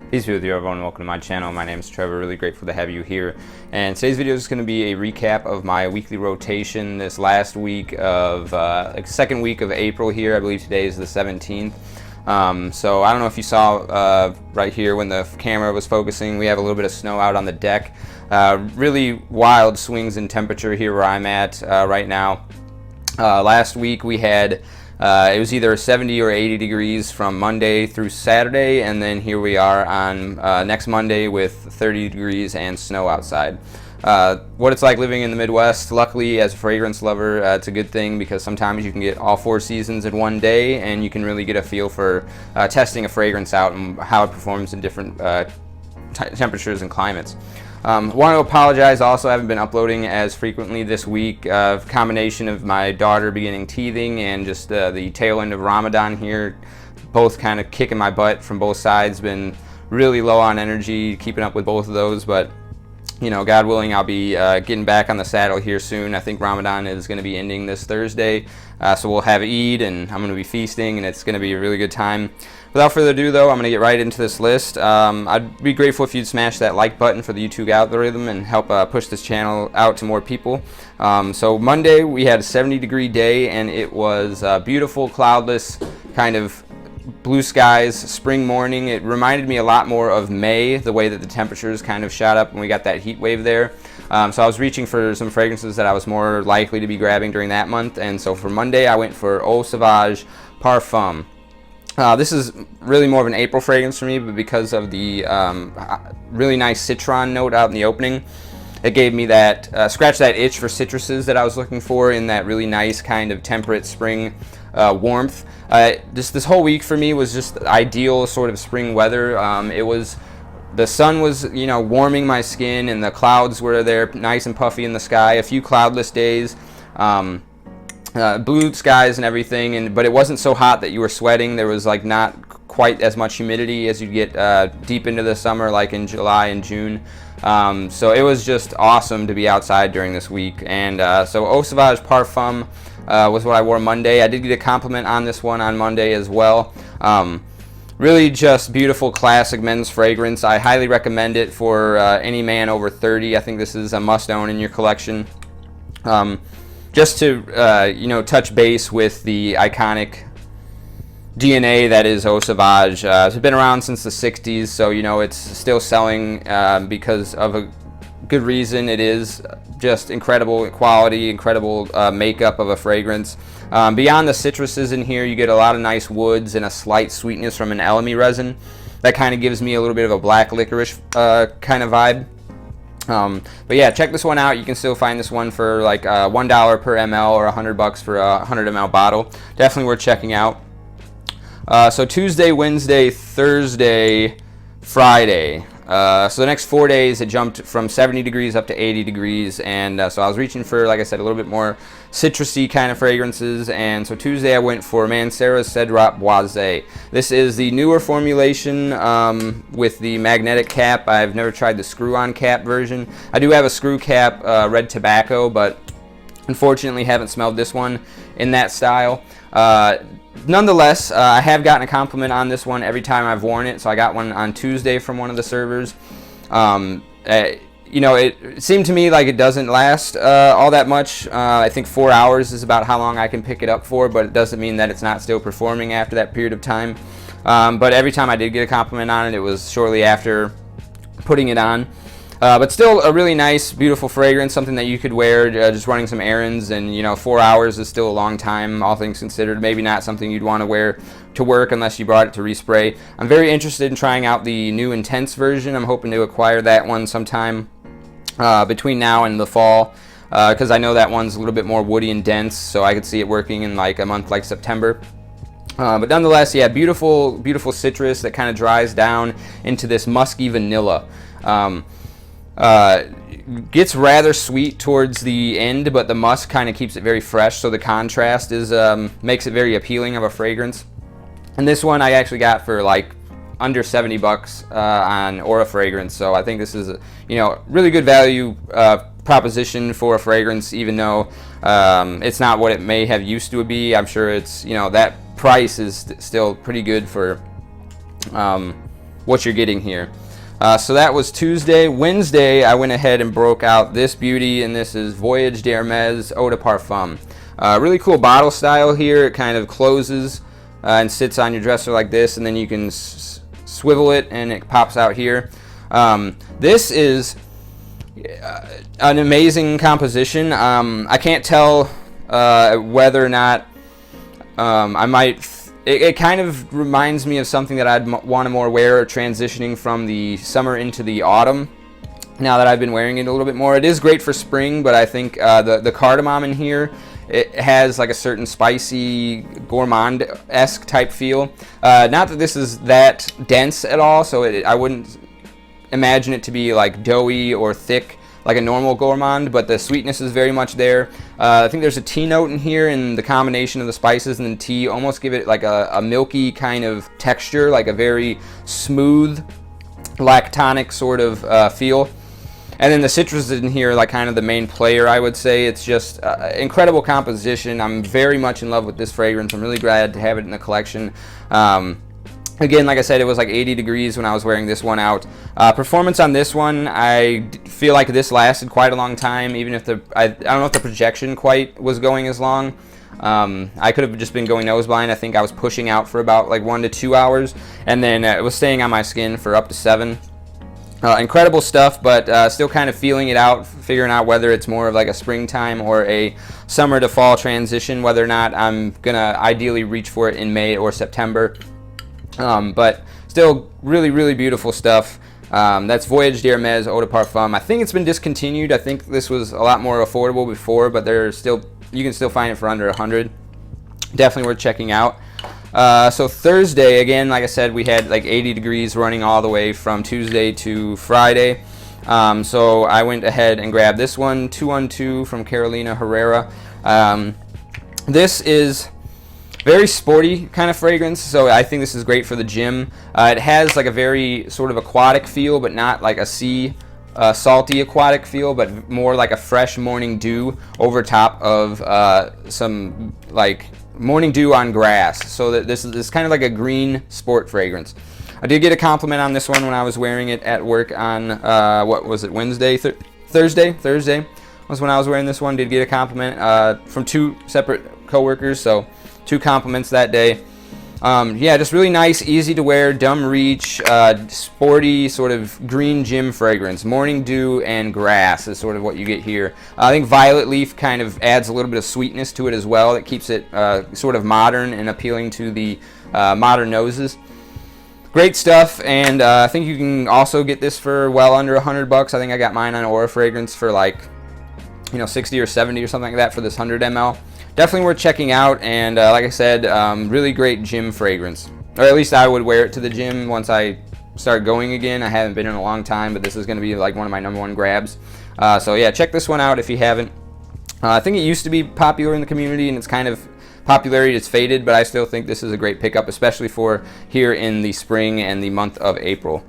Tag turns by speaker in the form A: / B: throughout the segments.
A: Peace be with you, everyone. Welcome to my channel. My name is Trevor. Really grateful to have you here. And today's video is going to be a recap of my weekly rotation this last week of second week of April here. I believe today is the 17th. So I don't know if you saw right here when the camera was focusing, we have a little bit of snow out on the deck. Really wild swings in temperature here where I'm at right now. Last week we had it was either 70 or 80 degrees from Monday through Saturday, and then here we are on next Monday with 30 degrees and snow outside. What it's like living in the Midwest, luckily as a fragrance lover, it's a good thing because sometimes you can get all four seasons in one day and you can really get a feel for testing a fragrance out and how it performs in different temperatures and climates. Want to apologize also, I haven't been uploading as frequently this week. Combination of my daughter beginning teething and just the tail end of Ramadan here, both kind of kicking my butt from both sides. Been really low on energy keeping up with both of those, but you know, God willing, I'll be getting back on the saddle here soon. I think Ramadan is going to be ending this Thursday, so we'll have Eid and I'm going to be feasting and it's going to be a really good time. Without further ado though, I'm going to get right into this list. I'd be grateful if you'd smash that like button for the YouTube algorithm and help push this channel out to more people. So Monday we had a 70-degree day and it was beautiful, cloudless, kind of blue skies, spring morning. It reminded me a lot more of May, the way that the temperatures kind of shot up when we got that heat wave there. So I was reaching for some fragrances that I was more likely to be grabbing during that month, and so for Monday I went for Eau Sauvage Parfum. This is really more of an April fragrance for me, but because of the really nice citron note out in the opening, it gave me that, scratch that itch for citruses that I was looking for in that really nice kind of temperate spring warmth. This whole week for me was just ideal sort of spring weather. The sun was, you know, warming my skin and the clouds were there nice and puffy in the sky. A few cloudless days. Blue skies and everything, but it wasn't so hot that you were sweating. There was like not quite as much humidity as you get deep into the summer, like in July and June. So it was just awesome to be outside during this week. And so Eau Sauvage Parfum was what I wore Monday. I did get a compliment on this one on Monday as well. Really just beautiful classic men's fragrance. I highly recommend it for any man over 30. I think this is a must-own in your collection. Just to you know, touch base with the iconic DNA that is Eau Sauvage. It's been around since the 60s, so you know it's still selling because of a good reason. It is just incredible quality, incredible makeup of a fragrance. Beyond the citruses in here, you get a lot of nice woods and a slight sweetness from an elemi resin. That kind of gives me a little bit of a black licorice kind of vibe. But yeah, check this one out. You can still find this one for like $1 per ml or $100 for a 100 ml bottle. Definitely worth checking out. So Tuesday, Wednesday, Thursday, Friday. So the next 4 days it jumped from 70 degrees up to 80 degrees, and so I was reaching for, like I said, a little bit more citrusy kind of fragrances. And so Tuesday I went for Mancera's Cedrat Boisé. This is the newer formulation with the magnetic cap. I've never tried the screw-on cap version. I do have a screw cap red tobacco, but unfortunately haven't smelled this one in that style. Nonetheless, I have gotten a compliment on this one every time I've worn it. So I got one on Tuesday from one of the servers. You know, it seemed to me like it doesn't last all that much. I think 4 hours is about how long I can pick it up for, but it doesn't mean that it's not still performing after that period of time. But every time I did get a compliment on it, it was shortly after putting it on. But still a really nice, beautiful fragrance, something that you could wear just running some errands, and you know, 4 hours is still a long time, all things considered. Maybe not something you'd want to wear to work unless you brought it to respray. I'm very interested in trying out the new Intense version. I'm hoping to acquire that one sometime between now and the fall, because I know that one's a little bit more woody and dense, so I could see it working in like a month like September. But nonetheless, yeah, beautiful, beautiful citrus that kind of dries down into this musky vanilla. Gets rather sweet towards the end, but the musk kind of keeps it very fresh, so the contrast is makes it very appealing of a fragrance. And this one I actually got for like under $70 on Aura Fragrance, so I think this is a, you know, really good value proposition for a fragrance, even though it's not what it may have used to be. I'm sure it's, you know, that price is still pretty good for what you're getting here. So that was Tuesday. Wednesday, I went ahead and broke out this beauty, and this is Voyage d'Hermès Eau de Parfum. Really cool bottle style here. It kind of closes and sits on your dresser like this, and then you can swivel it and it pops out here. This is an amazing composition. I can't tell whether or not I might... It kind of reminds me of something that I'd want to more wear transitioning from the summer into the autumn. Now that I've been wearing it a little bit more, it is great for spring, but I think the cardamom in here, it has like a certain spicy gourmand-esque type feel. Not that this is that dense at all, so I wouldn't imagine it to be like doughy or thick like a normal gourmand, but the sweetness is very much there. I think there's a tea note in here, and the combination of the spices and the tea almost give it like a milky kind of texture, like a very smooth lactonic sort of feel. And then the citrus in here, like kind of the main player, I would say. It's just incredible composition. I'm very much in love with this fragrance. I'm really glad to have it in the collection. Again, like I said, it was like 80 degrees when I was wearing this one out. Performance on this one, I feel like this lasted quite a long time, even if I don't know if the projection quite was going as long. I could have just been going nose blind. I think I was pushing out for about like 1 to 2 hours, and then it was staying on my skin for up to 7. Incredible stuff, but still kind of feeling it out, figuring out whether it's more of like a springtime or a summer to fall transition, whether or not I'm gonna ideally reach for it in May or September. But still really, really beautiful stuff. That's Voyage d'Hermès Eau de Parfum. I think it's been discontinued. I think this was a lot more affordable before, but you can still find it for under 100. Definitely worth checking out. So Thursday, again, like I said, we had like 80 degrees running all the way from Tuesday to Friday. So I went ahead and grabbed this one, 212 from Carolina Herrera. This is very sporty kind of fragrance, so I think this is great for the gym. It has like a very sort of aquatic feel, but not like a salty aquatic feel, but more like a fresh morning dew over top of some like morning dew on grass. So that this is kind of like a green sport fragrance. I did get a compliment on this one when I was wearing it at work on what was it, Wednesday? Thursday was when I was wearing this one. Did get a compliment from 2 separate coworkers, so 2 compliments that day. Yeah, just really nice, easy to wear, dumb reach, sporty sort of green gym fragrance. Morning dew and grass is sort of what you get here. I think violet leaf kind of adds a little bit of sweetness to it as well. It keeps it sort of modern and appealing to the modern noses. Great stuff, and I think you can also get this for well under $100. I think I got mine on Aura Fragrance for like 60 or 70 or something like that for this 100 ml. Definitely worth checking out, and like I said, really great gym fragrance. Or at least I would wear it to the gym once I start going again. I haven't been in a long time, but this is going to be like one of my #1 grabs. So yeah, check this one out if you haven't. I think it used to be popular in the community, and it's kind of popularity has faded, but I still think this is a great pickup, especially for here in the spring and the month of April.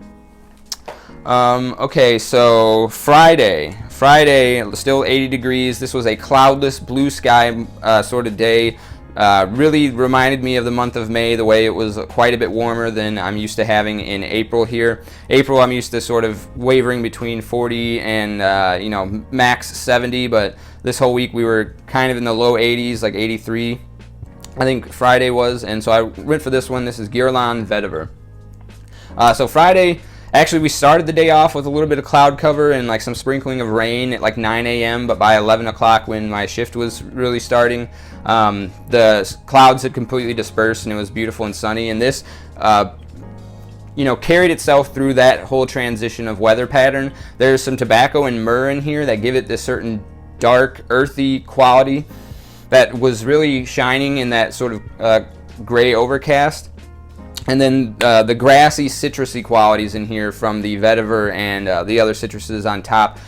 A: Okay, so Friday, still 80 degrees. This was a cloudless blue sky sort of day. Really reminded me of the month of May, the way it was quite a bit warmer than I'm used to having in April here. April, I'm used to sort of wavering between 40 and max 70, but this whole week we were kind of in the low 80s, like 83 I think Friday was, and so I went for this one. This is Guerlain Vetiver. So Friday, actually, we started the day off with a little bit of cloud cover and like some sprinkling of rain at like 9 a.m., but by 11 o'clock when my shift was really starting, the clouds had completely dispersed and it was beautiful and sunny. And this, carried itself through that whole transition of weather pattern. There's some tobacco and myrrh in here that give it this certain dark, earthy quality that was really shining in that sort of gray overcast. And then the grassy, citrusy qualities in here from the vetiver and the other citruses on top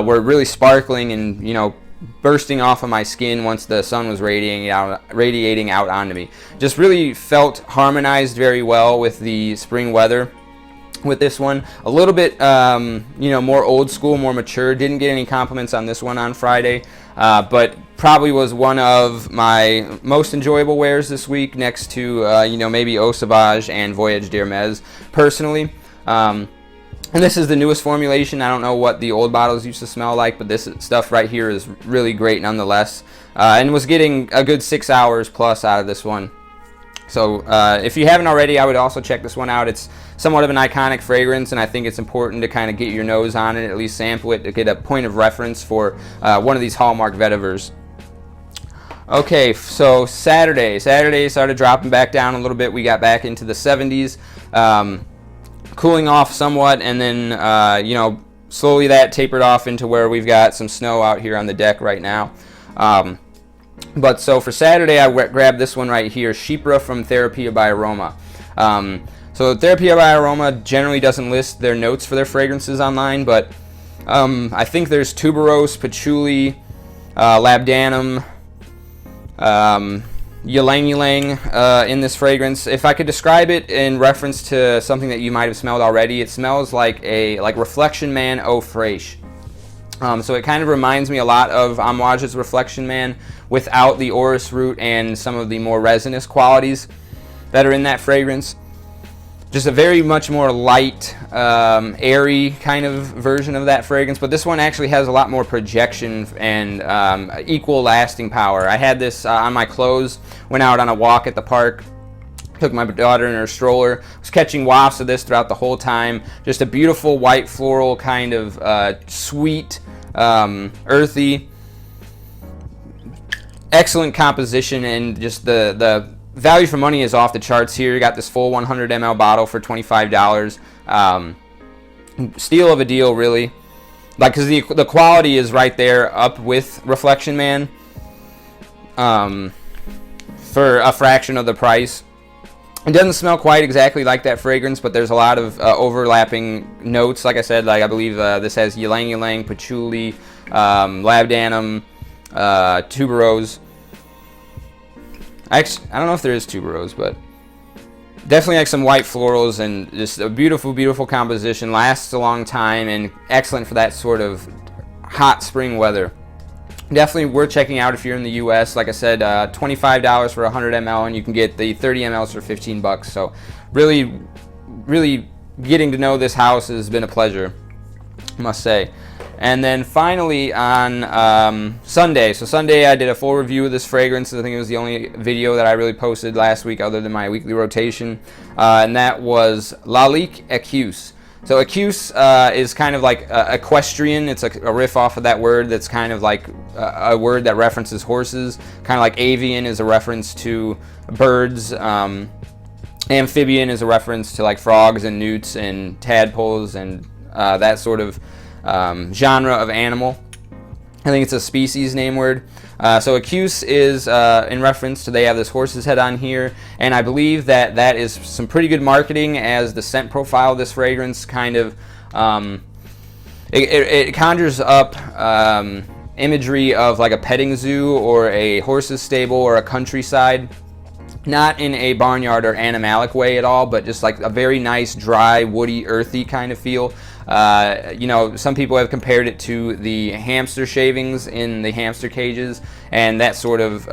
A: were really sparkling and, bursting off of my skin once the sun was radiating out onto me. Just really felt harmonized very well with the spring weather with this one. A little bit, more old school, more mature. Didn't get any compliments on this one on Friday, but probably was one of my most enjoyable wears this week, next to maybe Eau Sauvage and Voyage d'Hermès personally. And this is the newest formulation. I don't know what the old bottles used to smell like, but this stuff right here is really great nonetheless. And was getting a good 6 hours plus out of this one. So if you haven't already, I would also check this one out. It's somewhat of an iconic fragrance, and I think it's important to kind of get your nose on it, at least sample it, to get a point of reference for one of these Hallmark vetivers. Okay, so Saturday started dropping back down a little bit. We got back into the 70s. Cooling off somewhat, and then you know, slowly that tapered off into where we've got some snow out here on the deck right now. But so for Saturday, I grabbed this one right here, Chypre from Therapia by Aroma. So Therapia by Aroma generally doesn't list their notes for their fragrances online, but I think there's tuberose, patchouli, labdanum, ylang ylang in this fragrance. If I could describe it in reference to something that you might have smelled already, it smells like Reflection Man Eau Fraiche. So it kind of reminds me a lot of Amouage's Reflection Man without the orris root and some of the more resinous qualities that are in that fragrance. Just a very much more light, airy kind of version of that fragrance, but this one actually has a lot more projection and equal lasting power. I had this on my clothes, went out on a walk at the park, took my daughter in her stroller, was catching wafts of this throughout the whole time. Just a beautiful white floral kind of sweet, earthy, excellent composition, and just the value for money is off the charts here. You got this full 100 ml bottle for $25. Steal of a deal, really. Like, because the quality is right there up with Reflection Man for a fraction of the price. It doesn't smell quite exactly like that fragrance, but there's a lot of overlapping notes. Like I said, like I believe this has ylang ylang, patchouli, labdanum, tuberose. I don't know if there is tuberose, but definitely like some white florals, and just a beautiful, beautiful composition. Lasts a long time and excellent for that sort of hot spring weather. Definitely worth checking out if you're in the U.S. Like I said, $25 for 100 ml, and you can get the 30 mLs for $15. So really, really getting to know this house has been a pleasure, I must say. And then finally on Sunday. So Sunday I did a full review of this fragrance. I think it was the only video that I really posted last week other than my weekly rotation. And that was Lalique Équus. So Équus is kind of like equestrian. It's a riff off of that word that's kind of like a word that references horses. Kind of like avian is a reference to birds. Amphibian is a reference to like frogs and newts and tadpoles and that sort of genre of animal. I think it's a species name word. So Équus is in reference to, they have this horse's head on here, and I believe that that is some pretty good marketing, as the scent profile of this fragrance kind of it conjures up imagery of like a petting zoo or a horse's stable or a countryside. Not in a barnyard or animalic way at all, but just like a very nice, dry, woody, earthy kind of feel. You know, some people have compared it to the hamster shavings in the hamster cages, and that sort of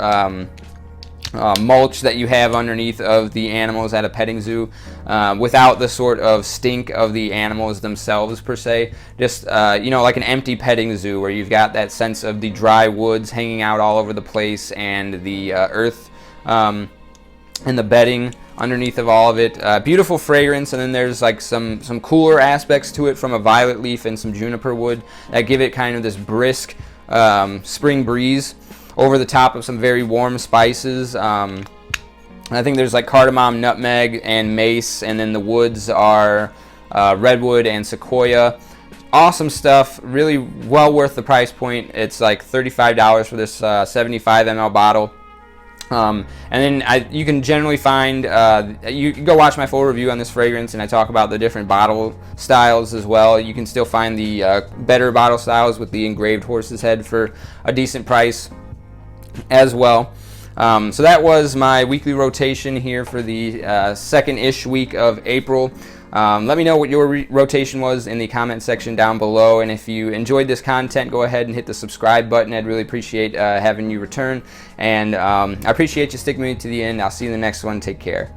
A: mulch that you have underneath of the animals at a petting zoo, without the sort of stink of the animals themselves per se. Just you know, like an empty petting zoo where you've got that sense of the dry woods hanging out all over the place, and the earth and the bedding underneath of all of it. Beautiful fragrance, and then there's like some cooler aspects to it from a violet leaf and some juniper wood that give it kind of this brisk spring breeze over the top of some very warm spices. I think there's like cardamom, nutmeg, and mace, and then the woods are redwood and sequoia. Awesome stuff, really well worth the price point. It's like $35 for this 75 ml bottle. And then you can generally find, you can go watch my full review on this fragrance, and I talk about the different bottle styles as well. You can still find the better bottle styles with the engraved horse's head for a decent price as well. So that was my weekly rotation here for the second-ish week of April. Let me know what your rotation was in the comment section down below, and if you enjoyed this content, go ahead and hit the subscribe button. I'd really appreciate having you return, and I appreciate you sticking with me to the end. I'll see you in the next one. Take care.